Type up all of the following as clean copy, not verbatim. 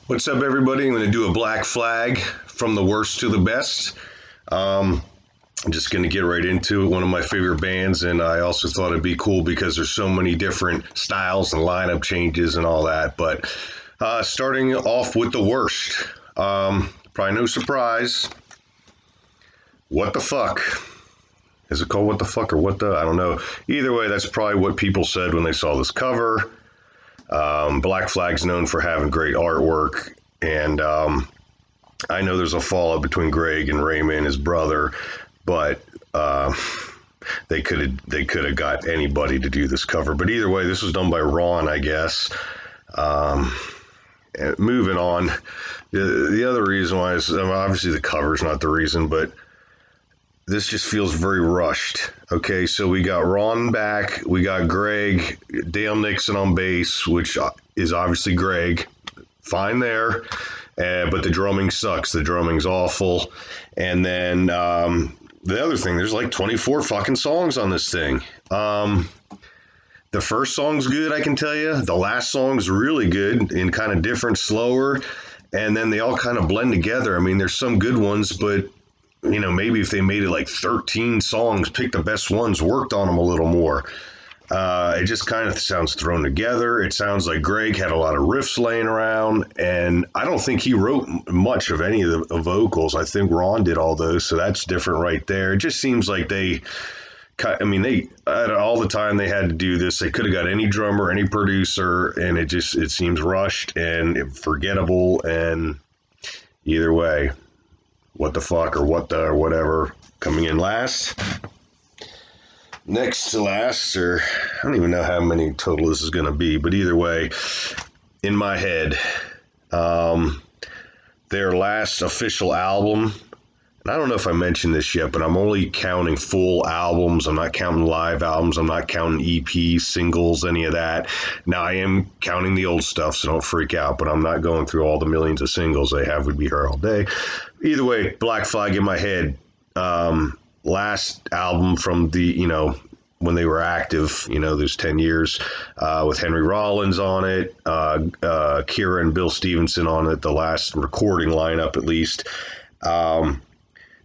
What's up, everybody? I'm going to do a black flag from the worst to the best. I'm just going to get right into it. One of my favorite bands, and I also thought it'd be cool because there's so many different styles and lineup changes and all that. But starting off with the worst, probably no surprise. What the fuck? Is it called What the Fuck or What the? I don't know. Either way, that's probably what people said when they saw this cover. Black Flag's known for having great artwork, and I know there's a fallout between Greg and Raymond, his brother, but they could have got anybody to do this cover. But either way, this was done by Ron, I guess. Moving on, the other reason why is obviously the cover's not the reason, but this just feels very rushed. Okay, so we got Ron back, we got Greg, Dale Nixon on bass, which is obviously Greg. Fine there, but the drumming sucks. The drumming's awful. And then the other thing, there's like 24 fucking songs on this thing. The first song's good, I can tell you. The last song's really good and kind of different, slower. And then they all kind of blend together. I mean, there's some good ones, but you know, maybe if they made it like 13 songs, pick the best ones, worked on them a little more. It just kind of sounds thrown together. It sounds like Greg had a lot of riffs laying around, and I don't think he wrote much of any of the vocals. I think Ron did all those, so that's different right there. It just seems like they all the time they had to do this. They could have got any drummer, any producer, and it seems rushed and forgettable. And either way, what the fuck or what the or whatever, coming in last. Next to last, or I don't even know how many total this is going to be, but either way, in my head, their last official album, and I don't know if I mentioned this yet, but I'm only counting full albums. I'm not counting live albums. I'm not counting EPs, singles, any of that. Now, I am counting the old stuff, so don't freak out, but I'm not going through all the millions of singles they have. We'd be here all day. Either way, Black Flag in my head. Last album from the, when they were active, those 10 years, with Henry Rollins on it, Kira and Bill Stevenson on it, the last recording lineup at least.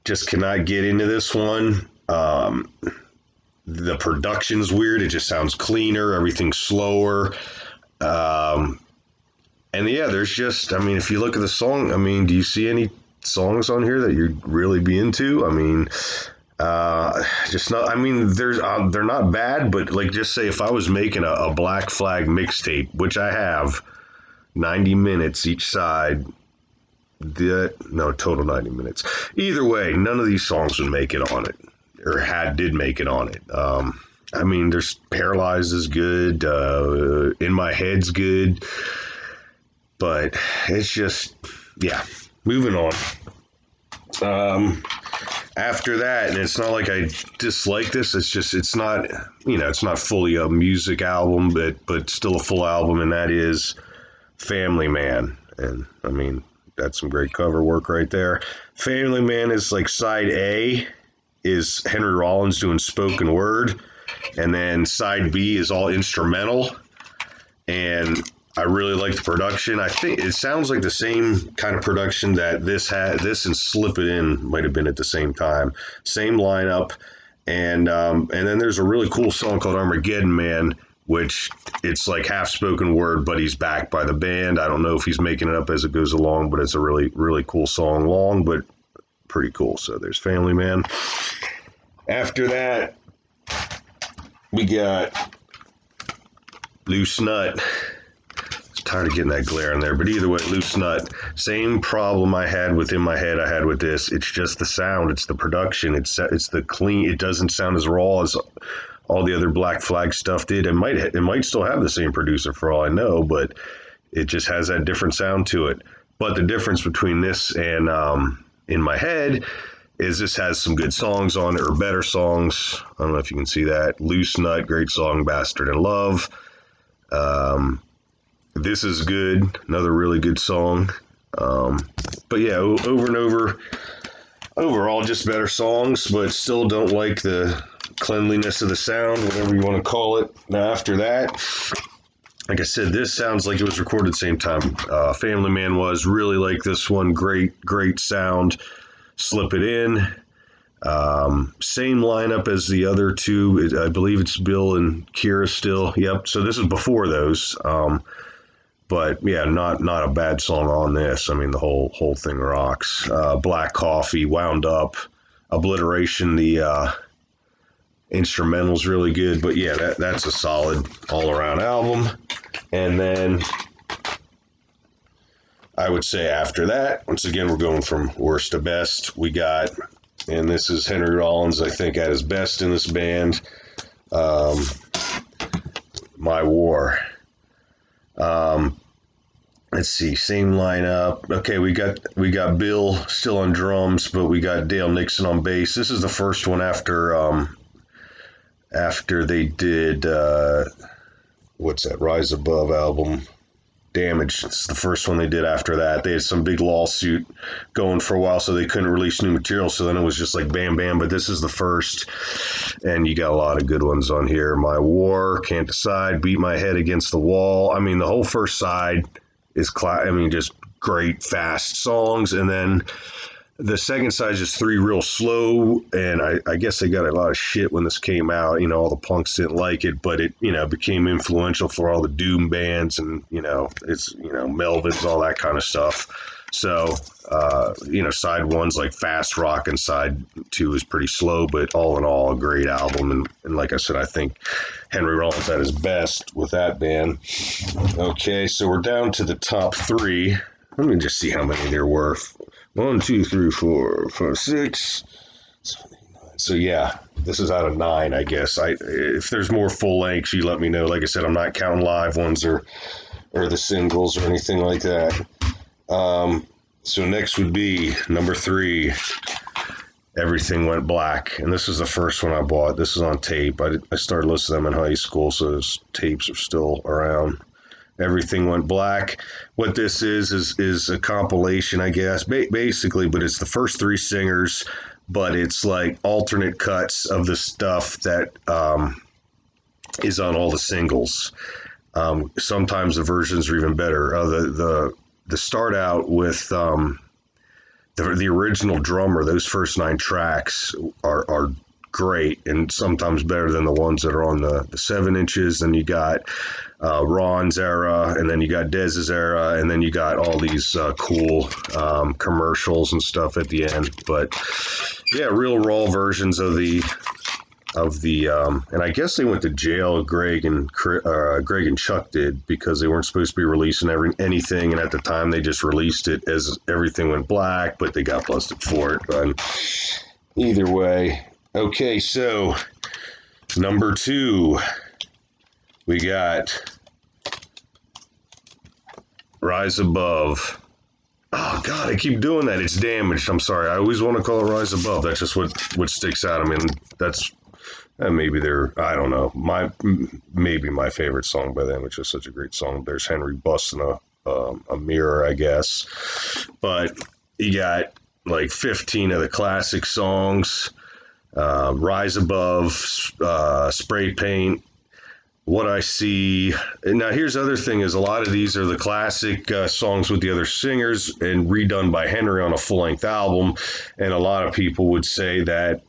Just cannot get into this one. The production's weird. It just sounds cleaner. Everything's slower. And yeah, there's just, if you look at the song, do you see any songs on here that you'd really be into? Just not, they're not bad, but like, just say if I was making a Black Flag mixtape, which I have, 90 minutes each side, total 90 minutes. Either way, none of these songs would make it on it, or did make it on it. There's Paralyzed is good, In My Head's good, but it's just, yeah, moving on. After that, and it's not like I dislike this, it's not, it's not fully a music album, but still a full album, and that is Family Man. And that's some great cover work right there. Family Man is like side A is Henry Rollins doing spoken word, and then side B is all instrumental. And I really like the production. I think it sounds like the same kind of production that this had. This and Slip It In might have been at the same time. Same lineup. And then there's a really cool song called Armageddon Man, which it's like half spoken word, but he's backed by the band. I don't know if he's making it up as it goes along, but it's a really, really cool song. Long, but pretty cool. So there's Family Man. After that, we got Loose Nut. Tired of getting that glare in there, but either way, Loose Nut, same problem I had with In My Head I had with this. It's just the sound, it's the production, it's the clean. It doesn't sound as raw as all the other Black Flag stuff did. It might still have the same producer for all I know, but it just has that different sound to it. But the difference between this and In My Head is this has some good songs on it, or better songs. I don't know if you can see that. Loose Nut, great song, Bastard in Love. This is good, another really good song. But yeah, over and over, overall just better songs, but still don't like the cleanliness of the sound, whatever you want to call it. Now after that, like I said, this sounds like it was recorded at the same time. Family Man was really like this one. Great sound. Slip It In. Same lineup as the other two. I believe it's Bill and Kira still. Yep. So this is before those. But yeah, not a bad song on this. I mean, the whole thing rocks. Black Coffee, Wound Up, Obliteration. The instrumental's really good. But yeah, that's a solid all around album. And then I would say after that, once again, we're going from worst to best. We got, and this is Henry Rollins, I think, at his best in this band. My War. Let's see, same lineup. Okay, we got Bill still on drums, but we got Dale Nixon on bass. This is the first one after they did what's that Rise Above album, Damage. It's the first one they did after that. They had some big lawsuit going for a while, so they couldn't release new material. So then it was just like bam, bam. But this is the first, and you got a lot of good ones on here. My War, Can't Decide, Beat My Head Against the Wall. I mean, the whole first side is just great fast songs, and then the second side is just three real slow, and I guess they got a lot of shit when this came out. All the punks didn't like it, but it became influential for all the doom bands, and it's Melvins, all that kind of stuff. So side one's like fast rock, and side two is pretty slow, but all in all, a great album. And like I said, I think Henry Rollins at his best with that band. Okay, so we're down to the top three. Let me just see how many there were. 1, 2, 3, 4, 5, 6, 7, 8, 9. So yeah, this is out of 9, I guess. If there's more full lengths, you let me know. Like I said, I'm not counting live ones or the singles or anything like that. So next would be number 3. Everything Went Black, and this is the first one I bought. This is on tape. I started listening to them in high school, so those tapes are still around. Everything Went Black. What this is a compilation, I guess, basically, but it's the first 3 singers, but it's like alternate cuts of the stuff that is on all the singles. Sometimes the versions are even better. The start out with the original drummer. Those first 9 tracks are great, and sometimes better than the ones that are on the 7 inches. Then you got Ron's era, and then you got Dez's era, and then you got all these cool commercials and stuff at the end. But yeah, real raw versions of the and I guess they went to jail. Greg and Chuck did, because they weren't supposed to be releasing anything, and at the time they just released it as Everything Went Black, but they got busted for it. But either way, okay, so number 2, we got Rise Above. Oh God, I keep doing that. It's Damaged. I'm sorry. I always want to call it Rise Above. That's just what sticks out. I mean, that's maybe I don't know, maybe my favorite song by them, which is such a great song. There's Henry busting a mirror, I guess. But you got like 15 of the classic songs. Rise Above, Spray Paint, What I See. Now here's the other thing, is a lot of these are the classic songs with the other singers and redone by Henry on a full-length album, and a lot of people would say that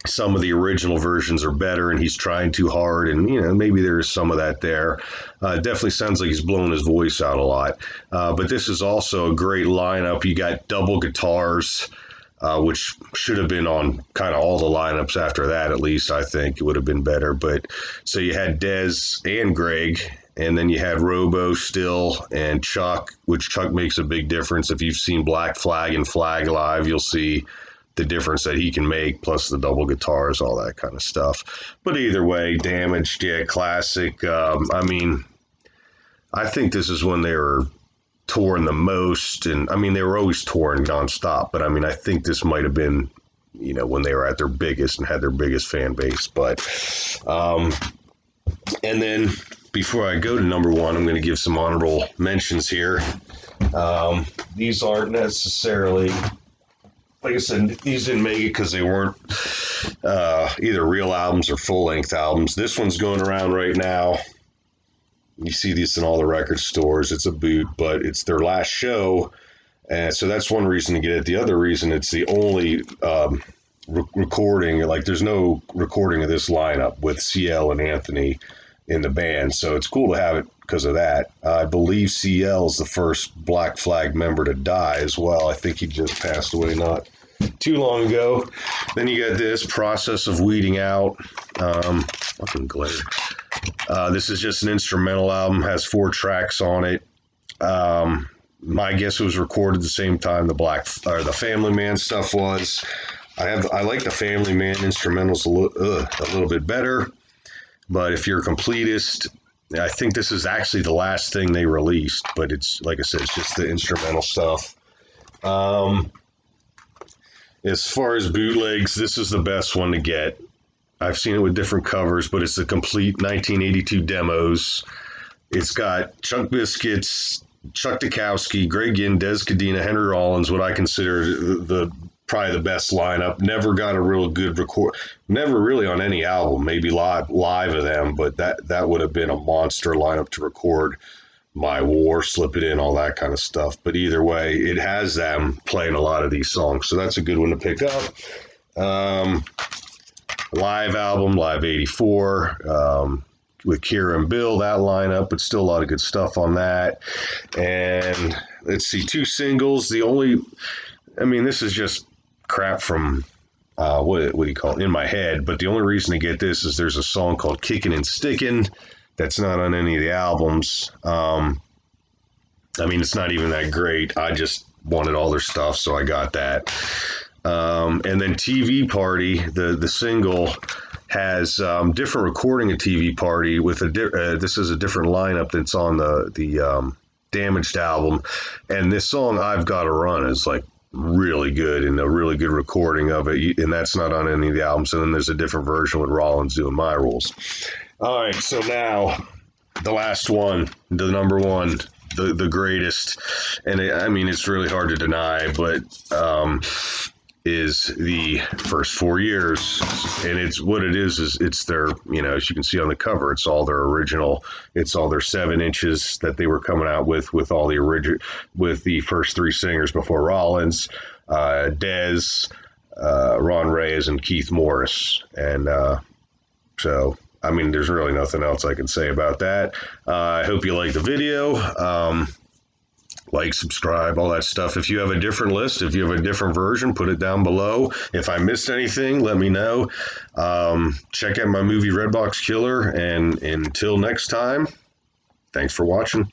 some of the original versions are better and he's trying too hard, and maybe there is some of that there. Definitely sounds like he's blowing his voice out a lot, but this is also a great lineup. You got double guitars, which should have been on kind of all the lineups after that. At least I think it would have been better. But so you had Dez and Greg, and then you had Robo still and Chuck, which Chuck makes a big difference. If you've seen Black Flag and Flag live, you'll see the difference that he can make, plus the double guitars, all that kind of stuff. But either way, Damaged, yeah, classic. I mean, I think this is when they were touring the most, and I mean, they were always touring nonstop, but I mean, I think this might have been, when they were at their biggest and had their biggest fan base. But and then before I go to number 1, I'm going to give some honorable mentions here. These aren't necessarily, like I said, these didn't make it because they weren't either real albums or full-length albums. This one's going around right now. You see these in all the record stores. It's a boot, but it's their last show. And so that's one reason to get it. The other reason, it's the only recording, like there's no recording of this lineup with CL and Anthony in the band. So it's cool to have it because of that. I believe CL is the first Black Flag member to die as well. I think he just passed away not too long ago. Then you got this Process of Weeding Out. Fucking glare. This is just an instrumental album, has 4 tracks on it. My guess it was recorded the same time the Family Man stuff was. I like the Family Man instrumentals a little bit better, but if you're a completist, I think this is actually the last thing they released. But it's like I said, it's just the instrumental stuff. As far as bootlegs, this is the best one to get. I've seen it with different covers, but it's the complete 1982 demos. It's got Chuck Biscuits, Chuck Dukowski, Greg Ginn, Des Cadena, Henry Rollins, what I consider probably the best lineup. Never got a real good record, never really on any album, maybe live of them, but that would have been a monster lineup to record My War, Slip It In, all that kind of stuff. But either way, it has them playing a lot of these songs, so that's a good one to pick up. Live album, Live 84, with Kira and Bill, that lineup, but still a lot of good stuff on that. And let's see, 2 singles. This is just crap from, what do you call it, in my head, but the only reason to get this is there's a song called Kickin' and Stickin' that's not on any of the albums. It's not even that great. I just wanted all their stuff, so I got that. And then TV Party, the single, has different recording of TV Party with this is a different lineup that's on the Damaged album, and this song I've Gotta Run is like really good and a really good recording of it, and that's not on any of the albums. And then there's a different version with Rollins doing My Rules. All right, so now the last one, the number one, the greatest, and it's really hard to deny, but is the first 4 years. And it's what it is it's their, as you can see on the cover, it's all their original, it's all their 7 inches that they were coming out with all the original, with the first 3 singers before Rollins, Dez, Ron Reyes, and Keith Morris. And so there's really nothing else I can say about that. I hope you like the video. Like, subscribe, all that stuff. If you have a different list, if you have a different version, put it down below. If I missed anything, let me know. Check out my movie Redbox Killer, and until next time, thanks for watching.